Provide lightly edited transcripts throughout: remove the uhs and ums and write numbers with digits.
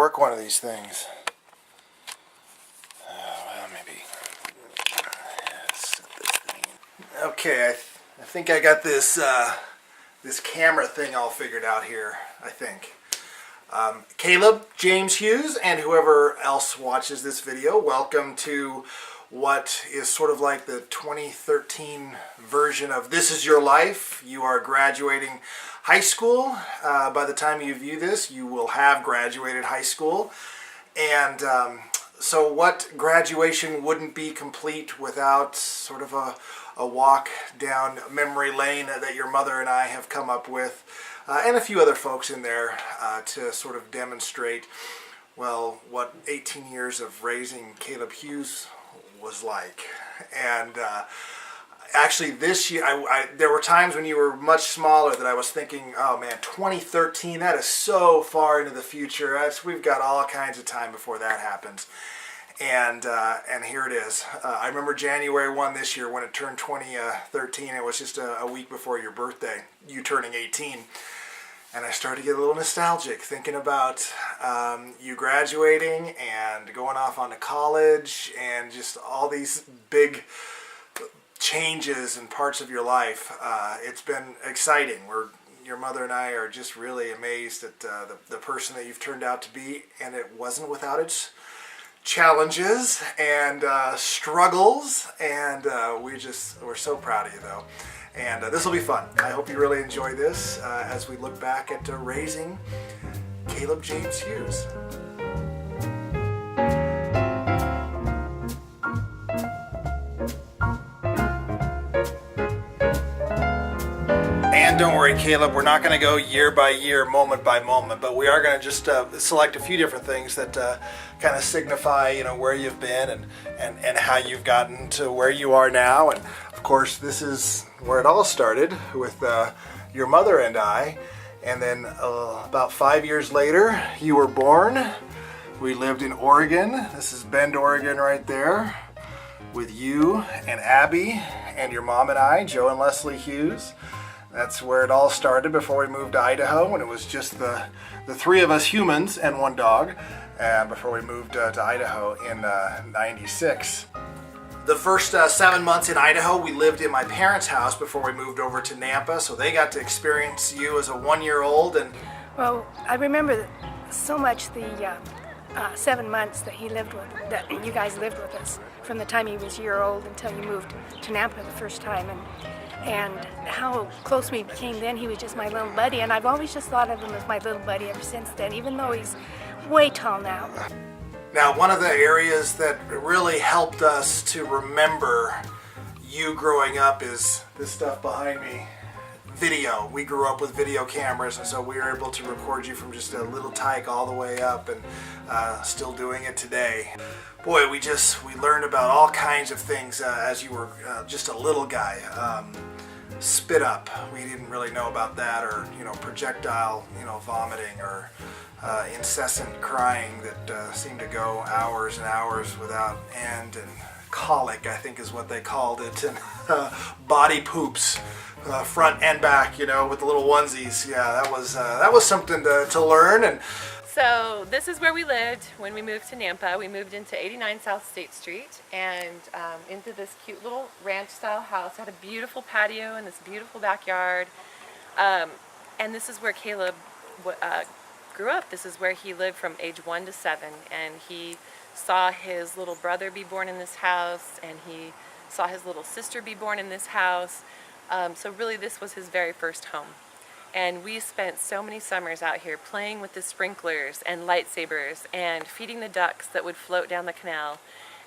work one of these things. Well, maybe. Set this thing. Okay, I think I got this this camera thing all figured out here. I think. Caleb, James Hughes, and whoever else watches this video, welcome to what is sort of like the 2013 version of This Is Your Life. You are graduating high school. By the time you view this, you will have graduated high school. And so what graduation wouldn't be complete without sort of a walk down memory lane that your mother and I have come up with, and a few other folks in there to sort of demonstrate, well, what 18 years of raising Caleb Hughes was like. And actually this year, there were times when you were much smaller that I was thinking, oh man, 2013, that is so far into the future. We've got all kinds of time before that happens. And here it is. I remember January 1 this year when it turned 2013. It was just a week before your birthday, you turning 18. And I started to get a little nostalgic thinking about you graduating and going off onto college and just all these big changes in parts of your life. It's been exciting. Your mother and I are just really amazed at the person that you've turned out to be, and it wasn't without its challenges and struggles, and we're so proud of you though. And this will be fun. I hope you really enjoy this as we look back at raising Caleb James Hughes. And don't worry, Caleb, we're not going to go year by year, moment by moment, but we are going to just select a few different things that kind of signify, where you've been and how you've gotten to where you are now. And of course, this is where it all started with your mother and I. And then about 5 years later, you were born. We lived in Oregon. This is Bend, Oregon right there with you and Abby and your mom and I, Joe and Leslie Hughes. That's where it all started before we moved to Idaho, and it was just the three of us humans and one dog before we moved to Idaho in '96. The first 7 months in Idaho, we lived in my parents' house before we moved over to Nampa, so they got to experience you as a 1-year-old. And well, I remember so much the 7 months that that you guys lived with us, from the time he was a year old until you moved to Nampa the first time, and how close we became then. He was just my little buddy, and I've always just thought of him as my little buddy ever since then, even though he's way tall now. Now, one of the areas that really helped us to remember you growing up is this stuff behind me. Video. We grew up with video cameras, and so we were able to record you from just a little tyke all the way up, and still doing it today. Boy, we learned about all kinds of things as you were just a little guy. Spit up, we didn't really know about that, or projectile vomiting, or incessant crying that seemed to go hours and hours without end, and colic, I think is what they called it, and body poops, front and back, with the little onesies. Yeah, that was something to learn. And so this is where we lived when we moved to Nampa. We moved into 89 South State Street and into this cute little ranch-style house. It had a beautiful patio and this beautiful backyard. And this is where Caleb grew up. This is where he lived from age 1 to 7. And he saw his little brother be born in this house, and he saw his little sister be born in this house. So really this was his very first home. And we spent so many summers out here playing with the sprinklers and lightsabers and feeding the ducks that would float down the canal.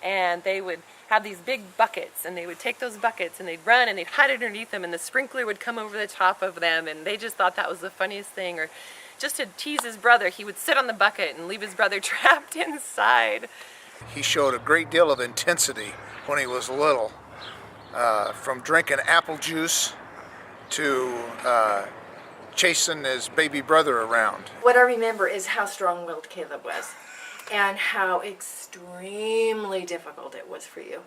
And they would have these big buckets, and they would take those buckets and they'd run and they'd hide underneath them, and the sprinkler would come over the top of them, and they just thought that was the funniest thing. Or just to tease his brother, he would sit on the bucket and leave his brother trapped inside. He showed a great deal of intensity when he was little, from drinking apple juice to chasing his baby brother around. What I remember is how strong-willed Caleb was, and how extremely difficult it was for you.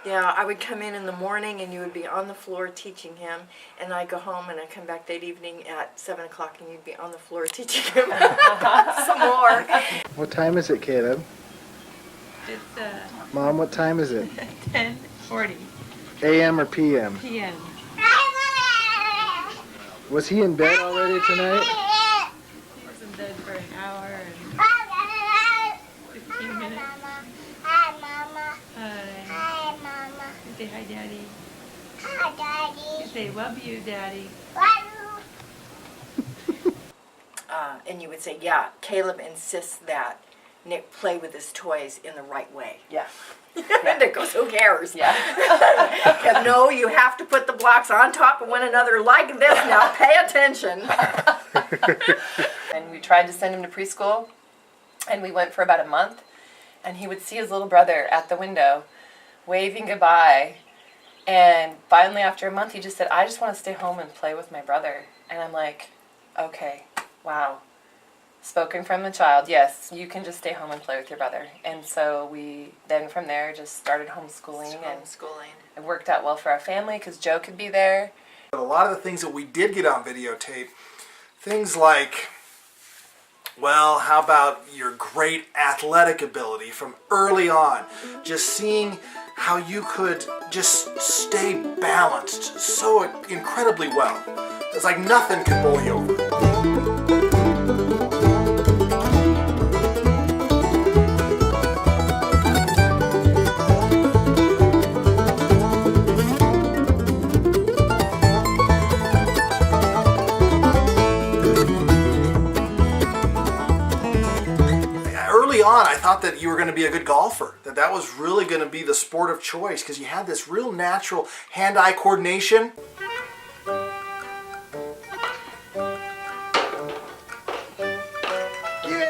Yeah, I would come in the morning and you would be on the floor teaching him, and I'd go home and I'd come back that evening at 7 o'clock and you'd be on the floor teaching him some more. What time is it, Caleb? It's Mom, what time is it? 10:40 AM or PM? p.m. Was he in bed already tonight? He was in bed for an hour and 15 minutes. Hi. Say hi, Daddy. Say love you, Daddy. And you would say, yeah, Caleb insists that Nick play with his toys in the right way. Yeah. And Nick goes, who cares? Yeah. No, you have to put the blocks on top of one another like this now. Pay attention. And we tried to send him to preschool, and we went for about a month, and he would see his little brother at the window waving goodbye, and finally after a month he just said, I just want to stay home and play with my brother. And I'm like, okay, wow. Spoken from the child, yes, you can just stay home and play with your brother. And so we then from there just started homeschooling, and it worked out well for our family because Joe could be there. A lot of the things that we did get on videotape, things like, well, how about your great athletic ability from early on? Just seeing how you could just stay balanced so incredibly well. It's like nothing could bowl you over. On, I thought that you were going to be a good golfer, that was really going to be the sport of choice because you had this real natural hand-eye coordination. Yay!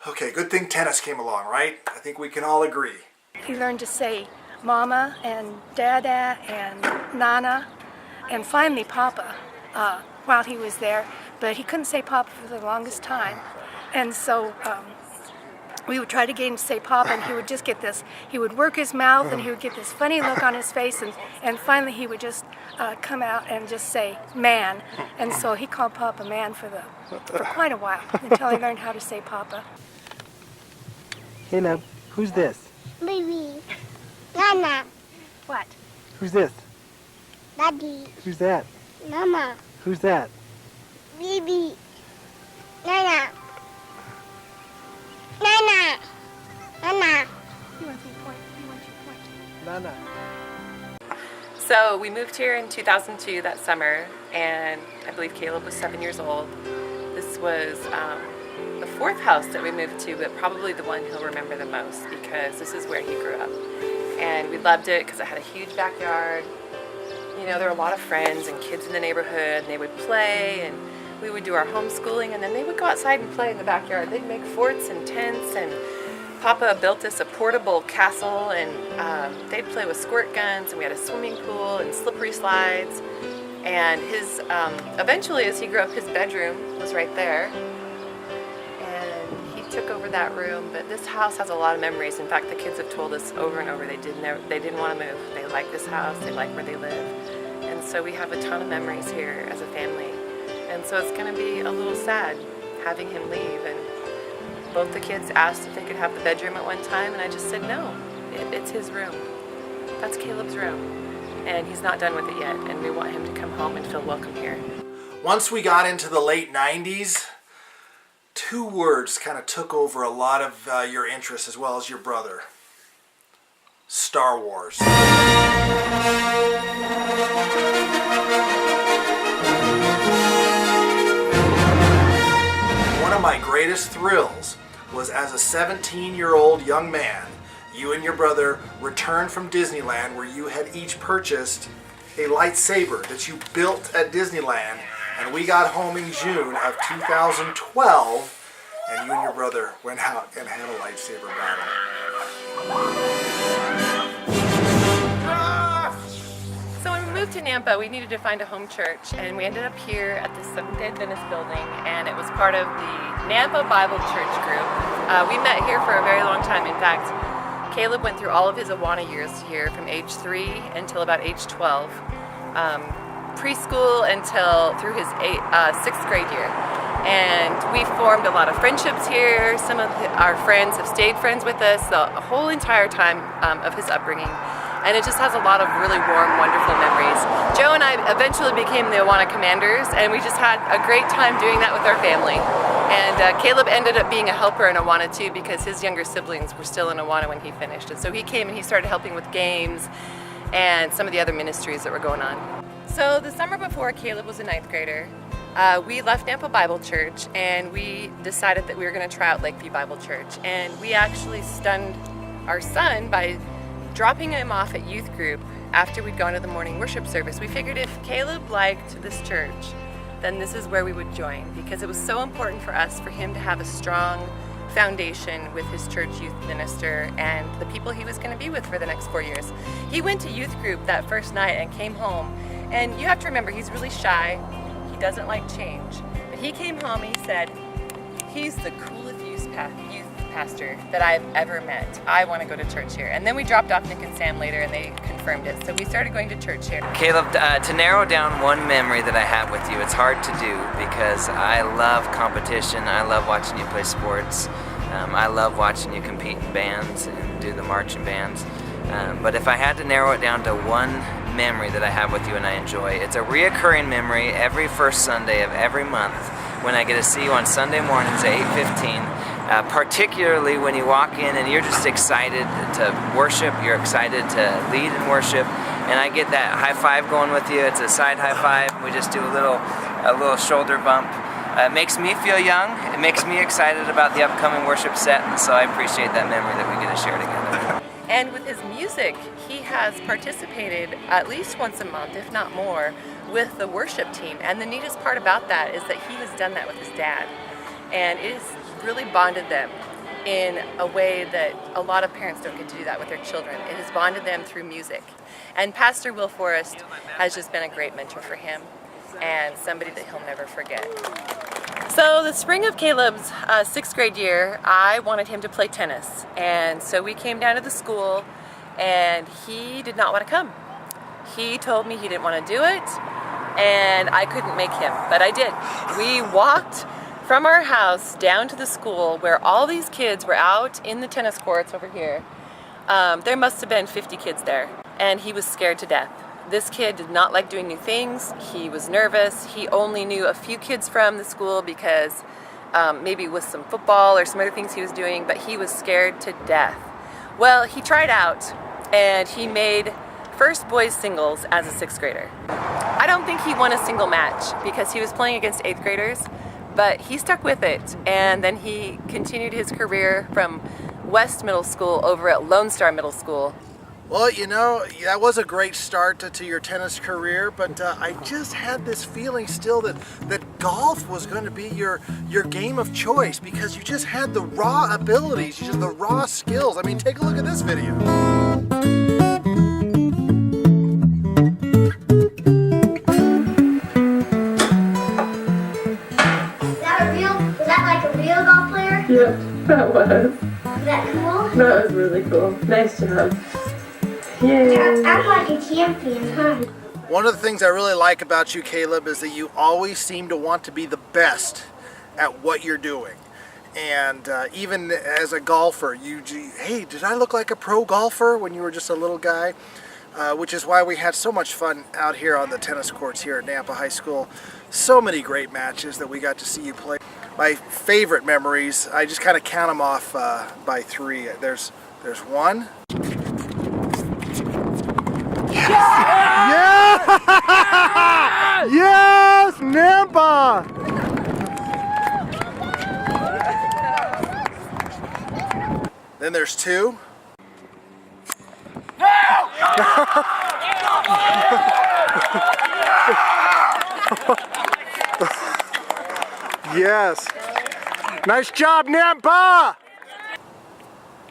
Okay, good thing tennis came along, right? I think we can all agree. He learned to say Mama and Dada and Nana and finally Papa while he was there. But he couldn't say Papa for the longest time. And so we would try to get him to say Papa, and he would just get this, he would work his mouth and he would get this funny look on his face, and finally he would just come out and just say man. And so he called Papa man for quite a while until he learned how to say Papa. Caleb, who's this? Baby. Nana. What? Who's this? Daddy. Who's that? Mama. Who's that? Baby. Nana. Nana. Nana. You want to point? You want your point? Nana. So we moved here in 2002 that summer, and I believe Caleb was 7 years old. This was the fourth house that we moved to, but probably the one he'll remember the most because this is where he grew up. And we loved it because it had a huge backyard. You know, there were a lot of friends and kids in the neighborhood, and they would play, and we would do our homeschooling, and then they would go outside and play in the backyard. They'd make forts and tents, and Papa built us a portable castle, and they'd play with squirt guns, and we had a swimming pool and slippery slides. And his, eventually as he grew up, his bedroom was right there, and he took over that room. But this house has a lot of memories. In fact, the kids have told us over and over they didn't want to move. They like this house, they like where they live. And so we have a ton of memories here as a family. And so it's going to be a little sad having him leave. And both the kids asked if they could have the bedroom at one time, and I just said no. It's his room. That's Caleb's room. And he's not done with it yet, and we want him to come home and feel welcome here. Once we got into the late 90s, two words kind of took over a lot of your interest as well as your brother. Star Wars. One of my greatest thrills was as a 17-year-old young man, you and your brother returned from Disneyland where you had each purchased a lightsaber that you built at Disneyland, and we got home in June of 2012, and you and your brother went out and had a lightsaber battle. So when we moved to Nampa, we needed to find a home church, and we ended up here at the Seventh-day Adventist building, and it was part of the Nampa Bible Church group. We met here for a very long time. In fact, Caleb went through all of his Awana years here from age 3 until about age 12. Preschool until through his 6th grade year. And we formed a lot of friendships here. Some of our friends have stayed friends with us the whole entire time of his upbringing. And it just has a lot of really warm, wonderful memories. Joe and I eventually became the Awana Commanders, and we just had a great time doing that with our family. And Caleb ended up being a helper in Awana too, because his younger siblings were still in Awana when he finished. And so he came and he started helping with games and some of the other ministries that were going on. So the summer before Caleb was a 9th grader, we left Nampa Bible Church and we decided that we were going to try out Lakeview Bible Church. And we actually stunned our son by dropping him off at youth group after we'd gone to the morning worship service. We figured if Caleb liked this church, then this is where we would join, because it was so important for us for him to have a strong foundation with his church youth minister and the people he was going to be with for the next 4 years. He went to youth group that first night and came home, and you have to remember, he's really shy. He doesn't like change. But he came home and he said, he's the coolest youth pastor that I've ever met. I want to go to church here. And then we dropped off Nick and Sam later and they confirmed it. So we started going to church here. Caleb, to narrow down one memory that I have with you, it's hard to do because I love competition. I love watching you play sports. I love watching you compete in bands and do the marching bands. But if I had to narrow it down to one memory that I have with you and I enjoy, it's a reoccurring memory every first Sunday of every month when I get to see you on Sunday mornings at 8:15. Particularly when you walk in and you're just excited to worship, you're excited to lead in worship, and I get that high five going with you. It's a side high five. We just do a little shoulder bump. It makes me feel young. It makes me excited about the upcoming worship set, and so I appreciate that memory that we get to share together. And with his music, he has participated at least once a month, if not more, with the worship team. And the neatest part about that is that he has done that with his dad. And it has really bonded them in a way that a lot of parents don't get to do that with their children. It has bonded them through music. And Pastor Will Forrest has just been a great mentor for him and somebody that he'll never forget. So the spring of Caleb's 6th grade year, I wanted him to play tennis. And so we came down to the school and he did not want to come. He told me he didn't want to do it and I couldn't make him, but I did. We walked from our house down to the school where all these kids were out in the tennis courts over here. There must have been 50 kids there, and he was scared to death. This kid did not like doing new things. He was nervous. He only knew a few kids from the school because maybe with some football or some other things he was doing, but he was scared to death. Well, he tried out and he made first boys singles as a 6th grader. I don't think he won a single match because he was playing against 8th graders, but he stuck with it, and then he continued his career from West Middle School over at Lone Star Middle School. Well, you know, that was a great start to your tennis career, but I just had this feeling still that golf was going to be your game of choice because you just had the raw abilities, just the raw skills. I mean, take a look at this video. Yep, that was. Is that cool? That was really cool. Nice job. Yay. I'm like a champion, huh? One of the things I really like about you, Caleb, is that you always seem to want to be the best at what you're doing. And even as a golfer, hey, did I look like a pro golfer when you were just a little guy? Which is why we had so much fun out here on the tennis courts here at Nampa High School. So many great matches that we got to see you play. My favorite memories, I just kind of count them off by 3. There's 1. Yes! Yeah! Yes! Nampa! Then there's 2. Yes. Nice job, Nampa!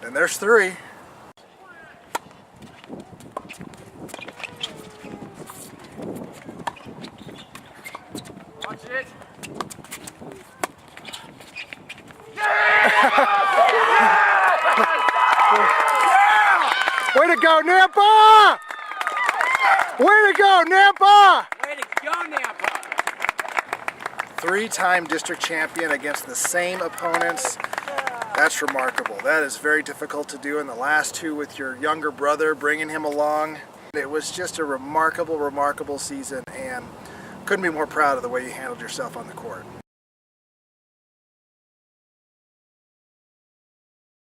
And there's 3. Watch it. Yeah! go, Nampa! Way to go, Nampa! Way to go, Nampa! Three-time district champion against the same opponents. That's remarkable. That is very difficult to do. In the last two with your younger brother, bringing him along. It was just a remarkable, remarkable season, and couldn't be more proud of the way you handled yourself on the court.